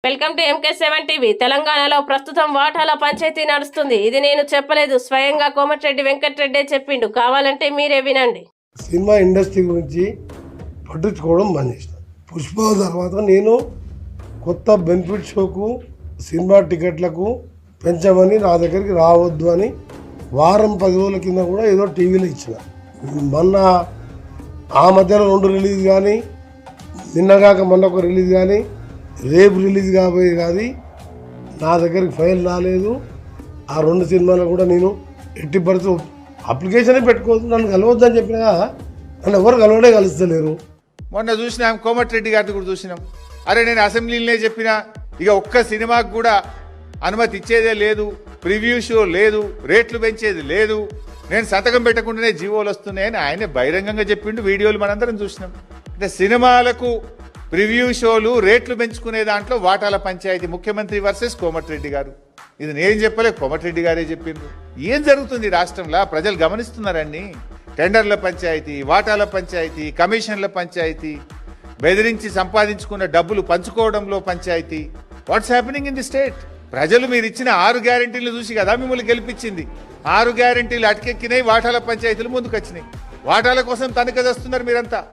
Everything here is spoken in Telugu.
Welcome to MK7 TV. తెలంగాణలో ప్రస్తుతం వాటాల పంచాయతీ నడుస్తుంది. ఇది నేను చెప్పలేదు, స్వయంగా కోమటిరెడ్డి వెంకటరెడ్డి చెప్పిండు. కావాలంటే మీరే వినండి. సినిమా ఇండస్ట్రీ గురించి పట్టించుకోవడం బంద్ చేసిన. పుష్ప తర్వాత నేను కొత్త బెనిఫిట్ షోకు సినిమా టికెట్లకు పెంచమని నా దగ్గరికి రావద్దు అని వారం 10 రోజుల కింద కూడా ఏదో టీవీలో ఇచ్చిన. మొన్న ఆ మధ్యలో 2 రిలీజ్ కానీ, నిన్నగాక మొన్న ఒక రిలీజ్ కానీ, రేపు రిలీజ్ కాబోయే కాదు నా దగ్గరికి ఫైల్ రాలేదు. ఆ 2 సినిమాలు కూడా నేను ఎట్టి పరిస్థితి అప్లికేషనే పెట్టుకోవద్దు, నన్ను కలవద్దని చెప్పినా నన్ను ఎవరు కలవడే కలుస్తలేరు. మొన్న చూసినాం, కోమటిరెడ్డి గారిని కూడా చూసినాం. అరే నేను అసెంబ్లీలోనే చెప్పినా ఇక ఒక్క సినిమాకు కూడా అనుమతి ఇచ్చేదే లేదు, ప్రివ్యూ షో లేదు, రేట్లు పెంచేది లేదు, నేను సంతకం పెట్టకుండానే జీవోలు వస్తున్నాయని ఆయన బహిరంగంగా చెప్పిండు. వీడియోలు మనందరం చూసినాం. అంటే సినిమాలకు ప్రివ్యూ షోలు రేట్లు పెంచుకునే దాంట్లో వాటాల పంచాయతీ, ముఖ్యమంత్రి వర్సెస్ కోమటిరెడ్డి గారు. ఇది నేను చెప్పలే, కోమటిరెడ్డి గారే చెప్పిండ్రు. ఏం జరుగుతుంది రాష్ట్రంలో ప్రజలు గమనిస్తున్నారండి. టెండర్ల పంచాయతీ, వాటాల పంచాయతీ, కమిషన్ల పంచాయతీ, బెదిరించి సంపాదించుకున్న డబ్బులు పంచుకోవడంలో పంచాయతీ. What's happening in the state? ప్రజలు మీరు ఇచ్చిన 6 గ్యారెంటీలు చూసి కదా మిమ్మల్ని గెలిపించింది. 6 గ్యారెంటీలు అటకెక్కినాయి, వాటాల పంచాయతీలు ముందుకు వచ్చినాయి. వాటాల కోసం తనఖా చేస్తున్నారు మీరంతా.